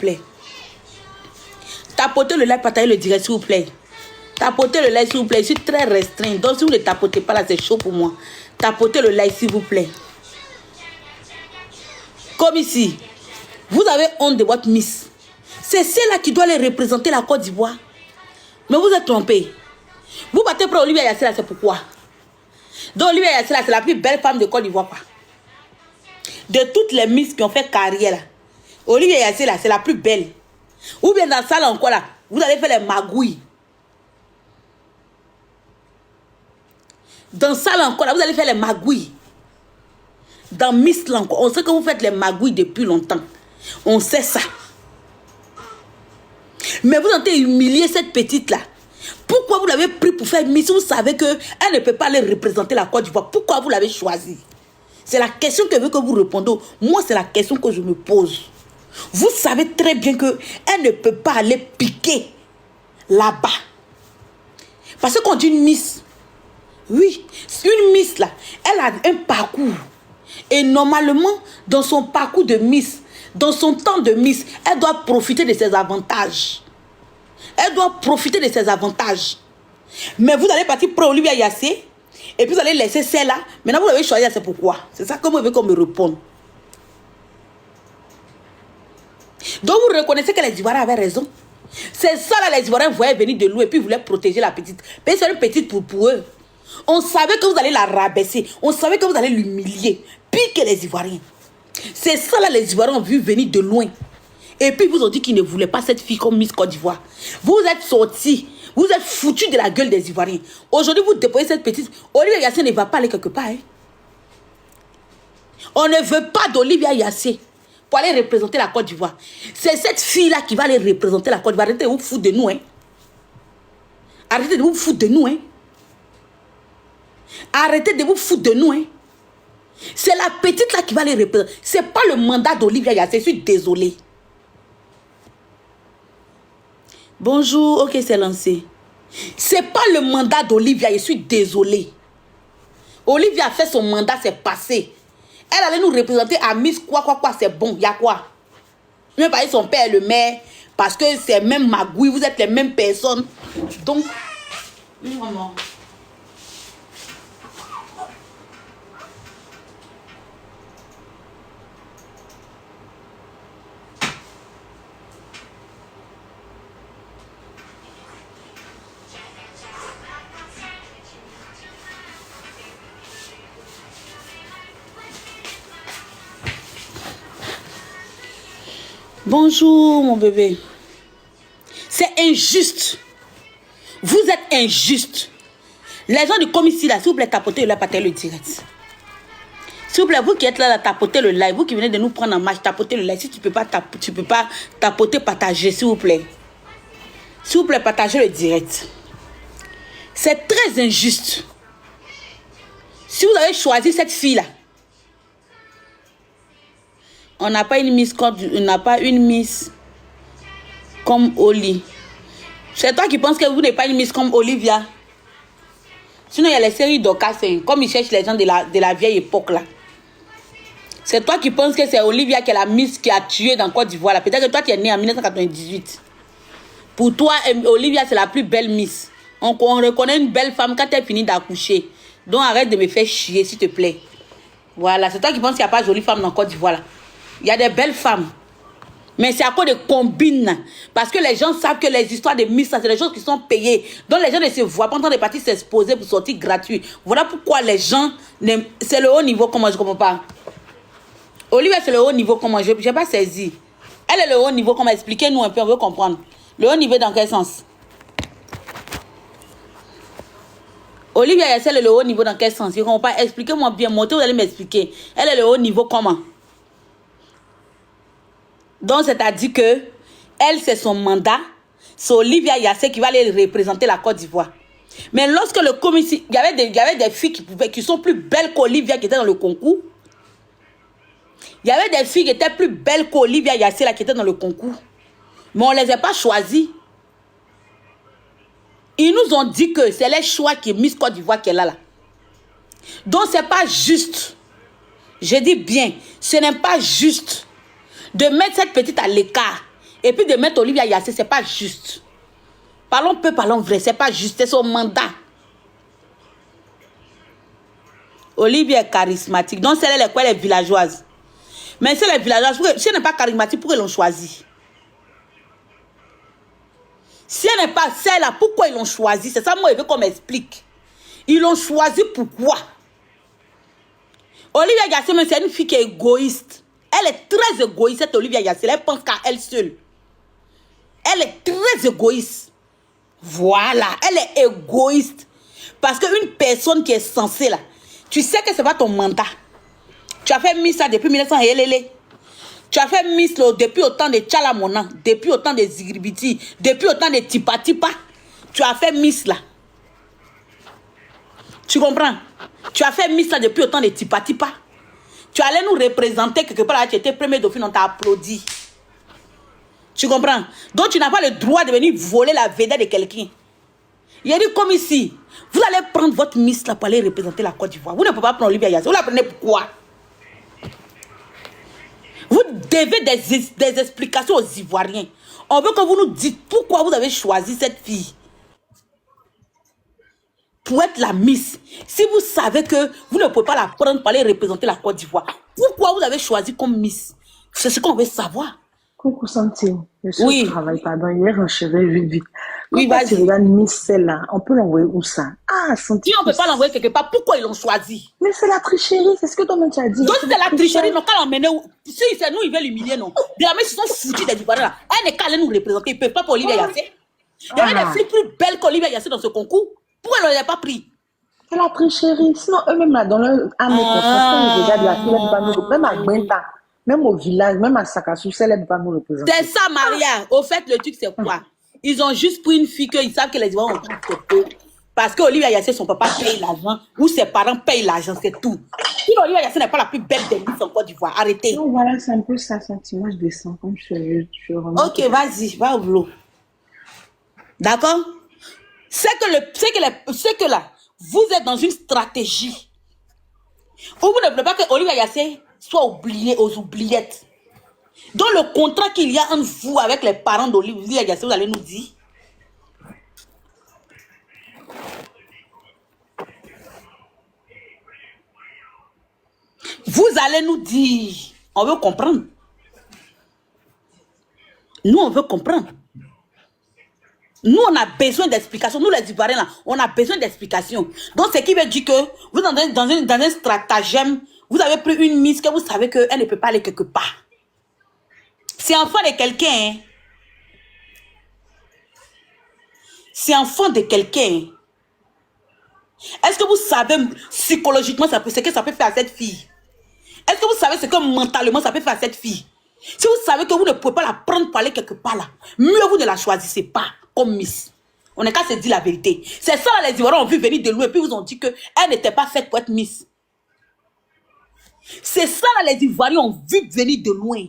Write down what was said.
plaît. Tapotez le like, partagez le direct, s'il vous plaît. Tapotez le like, s'il vous plaît. Je suis très restreint. Donc, si vous ne tapotez pas là, c'est chaud pour moi. Tapotez le like, s'il vous plaît. Comme ici. Vous avez honte de votre Miss. C'est celle-là qui doit les représenter la Côte d'Ivoire. Mais vous êtes trompés. Vous battez pour Olivia Yassé, c'est pourquoi? Donc, Olivia Yassé, c'est la plus belle femme de Côte d'Ivoire, quoi. De toutes les Miss qui ont fait carrière, là. Olivia Yassé, c'est la plus belle. Ou bien dans ça, là, encore, là, vous allez faire les magouilles. Dans ça, là, encore, là, vous allez faire les magouilles. Dans Miss, là, encore, on sait que vous faites les magouilles depuis longtemps. On sait ça. Mais vous entendez humilier cette petite-là. Pourquoi vous l'avez pris pour faire Miss? Vous savez qu'elle ne peut pas aller représenter la Côte d'Ivoire. Pourquoi vous l'avez choisie? C'est la question que je veux que vous répondez. Moi, c'est la question que je me pose. Vous savez très bien qu'elle ne peut pas aller piquer là-bas. Parce qu'on dit une Miss. Oui, une Miss là, elle a un parcours. Et normalement, dans son parcours de Miss, dans son temps de Miss, elle doit profiter de ses avantages. Elle doit profiter de ses avantages. Mais vous allez partir pour Olivia Yassé, et puis vous allez laisser celle-là. Maintenant, vous l'avez choisi, c'est pourquoi? C'est ça que moi, je veux qu'on me réponde. Donc, vous reconnaissez que les Ivoiriens avaient raison. C'est ça, là, les Ivoiriens voyaient venir de loin, et puis ils voulaient protéger la petite. Mais c'est une petite pour eux. On savait que vous allez la rabaisser. On savait que vous allez l'humilier. Pire que les Ivoiriens. C'est ça, là, les Ivoiriens ont vu venir de loin. Et puis, ils vous ont dit qu'ils ne voulaient pas cette fille comme Miss Côte d'Ivoire. Vous êtes sortis. Vous êtes foutus de la gueule des Ivoiriens. Aujourd'hui, vous déposez cette petite. Olivia Yassé ne va pas aller quelque part. Hein. On ne veut pas d'Olivia Yassé pour aller représenter la Côte d'Ivoire. C'est cette fille-là qui va aller représenter la Côte d'Ivoire. Arrêtez de vous foutre de nous. Hein. Arrêtez de vous foutre de nous. Hein. Arrêtez de vous foutre de nous. Hein. C'est la petite-là qui va les représenter. Ce n'est pas le mandat d'Olivia Yassé. Je suis désolée. Bonjour, ok, c'est lancé. C'est pas le mandat d'Olivia, je suis désolée. Olivia a fait son mandat, c'est passé. Elle allait nous représenter à Miss quoi, c'est bon, il y a quoi? Même pas son père le maire, parce que c'est même magouille, vous êtes les mêmes personnes. Donc, maman. Bonjour, mon bébé. C'est injuste. Vous êtes injuste. Les gens du commissaire, là, s'il vous plaît, tapotez le like, le direct. S'il vous plaît, vous qui êtes là, tapotez le like. Vous qui venez de nous prendre en marche, tapotez le like. Si tu ne peux pas tapoter, partager, s'il vous plaît. S'il vous plaît, partagez le direct. C'est très injuste. Si vous avez choisi cette fille-là, on n'a pas une Miss comme Oli. C'est toi qui penses que vous n'êtes pas une Miss comme Olivia. Sinon, il y a les séries d'Oka, comme ils cherchent les gens de la vieille époque là. C'est toi qui penses que c'est Olivia qui est la Miss qui a tué dans Côte d'Ivoire. Peut-être que toi, tu es née en 1998. Pour toi, Olivia, c'est la plus belle Miss. On reconnaît une belle femme quand elle finit d'accoucher. Donc, arrête de me faire chier, s'il te plaît. Voilà, c'est toi qui penses qu'il n'y a pas de jolie femme dans Côte d'Ivoire là. Il y a des belles femmes. Mais c'est à cause de combines. Parce que les gens savent que les histoires de Miss, c'est des choses qui sont payées. Donc les gens ne se voient pas en train de partir s'exposer pour sortir gratuit. Voilà pourquoi les gens... C'est le haut niveau, comment je ne comprends pas. Olivia, c'est le haut niveau, comment je n'ai pas saisi. Elle est le haut niveau, comment expliquez-nous un peu, on veut comprendre. Le haut niveau dans quel sens? Olivia, elle est le haut niveau dans quel sens? Je ne comprends pas. Expliquez-moi bien. Montez, vous allez m'expliquer. Elle est le haut niveau comment? Donc, c'est-à-dire que elle, c'est son mandat. C'est Olivia Yassé qui va aller représenter la Côte d'Ivoire. Mais lorsque le commissaire... Il y avait des filles qui sont plus belles qu'Olivia qui étaient dans le concours. Il y avait des filles qui étaient plus belles qu'Olivia Yassé là, qui étaient dans le concours. Mais on ne les a pas choisies. Ils nous ont dit que c'est les choix qui est Miss Côte d'Ivoire qui est là. Donc, ce n'est pas juste. Je dis bien, ce n'est pas juste de mettre cette petite à l'écart Et puis de mettre Olivia Yassé, c'est pas juste. Parlons peu, parlons vrai, c'est pas juste, c'est son mandat. Olivia est charismatique. Donc, c'est elle est quoi, les villageoises? Mais c'est les villageoises, si elle n'est pas charismatique, pourquoi ils l'ont choisi? Si elle n'est pas celle-là, pourquoi ils l'ont choisi? C'est ça, moi, je veux qu'on m'explique. Ils l'ont choisi pourquoi? Olivia Yassé, c'est une fille qui est égoïste. Elle est très égoïste, cette Olivia Yassé. Elle pense qu'à elle seule. Elle est très égoïste. Voilà, elle est égoïste. Parce qu'une personne qui est censée là, tu sais que ce n'est pas ton mandat. Tu as fait Miss ça depuis 1900 et Lélé. Tu as fait Miss là, depuis autant de Tchalamona, depuis autant de Zigribiti, depuis autant de Tipa. Tu as fait Miss là. Tu comprends? Tu as fait Miss là depuis autant de Tipa. Tu allais nous représenter quelque part là, tu étais premier dauphine, on t'a applaudi. Tu comprends? Donc tu n'as pas le droit de venir voler la vedette de quelqu'un. Il a dit comme ici, vous allez prendre votre Miss là pour aller représenter la Côte d'Ivoire. Vous ne pouvez pas prendre Olivia Yassé. Vous la prenez pourquoi? Vous devez des explications aux Ivoiriens. On veut que vous nous dites pourquoi vous avez choisi cette fille pour être la Miss. Si vous savez que vous ne pouvez pas la prendre pour aller représenter la Côte d'Ivoire, pourquoi vous avez choisi comme Miss? C'est ce qu'on veut savoir. Coucou Santine, je suis Oui. au travail, pardon, hier enchaîné vite. Oui, Quand tu vas-y. regardes Miss celle-là, on peut l'envoyer où ça? Ah, Santine. Si on ne peut pas l'envoyer quelque part, pourquoi ils l'ont choisi? Mais c'est la tricherie, c'est ce que toi-même tu as dit. Donc c'est la tricherie, non, quand l'emmener où? Si c'est nous, ils veulent l'humilier, non. De la main, ils se sont foutus des Ivoiriens là. Elle n'est qu'à aller nous représenter, ils ne peuvent pas pour Olivia Yassé. Il y avait des filles plus belles qu'Olivia Yassé dans ce concours. Pourquoi elle ne l'a pas pris? C'est la tricherie. Sinon, eux-mêmes, là, dans leur âme et conscience, quand ils regardent la fille, elle ne peut pas nous représenter. Même à Gwenta, même au village, même à Sakassou, elle ne peut pas nous représenter. C'est ça, Maria. Au fait, le truc, c'est quoi? Ils ont juste pris une fille qu'ils savent que les Ivoiriens ont tout peu. Parce que Olivia Yassé, son papa paye l'argent, ou ses parents payent l'argent, c'est tout. Sinon, Olivia Yassé n'est pas la plus belle des Miss en Côte d'Ivoire. Arrêtez. Donc voilà, c'est un peu ça, sentiment, je descends, comme je suis vraiment... Ok, vas-y, va au boulot. D'accord? C'est que là, vous êtes dans une stratégie où vous ne voulez pas que Olivia Yassé soit oubliée aux oubliettes. Dans le contrat qu'il y a entre vous avec les parents d'Olivia Yassé, vous allez nous dire. Vous allez nous dire. On veut comprendre. Nous, on veut comprendre. Nous, on a besoin d'explications. Nous, les Ivoiriens, là, on a besoin d'explications. Donc, ce qui veut dire que vous êtes dans un stratagème, vous avez pris une Miss que vous savez qu'elle ne peut pas aller quelque part. C'est enfant de quelqu'un. Hein. C'est enfant de quelqu'un. Est-ce que vous savez psychologiquement ce que ça peut faire à cette fille? Est-ce que vous savez ce que mentalement ça peut faire à cette fille? Si vous savez que vous ne pouvez pas la prendre pour aller quelque part là, mieux vous ne la choisissez pas comme Miss. On n'est qu'à se dire la vérité. C'est ça les Ivoiriens ont vu venir de loin et puis vous ont dit qu'elle n'était pas faite pour être Miss. C'est ça les Ivoiriens ont vu venir de loin.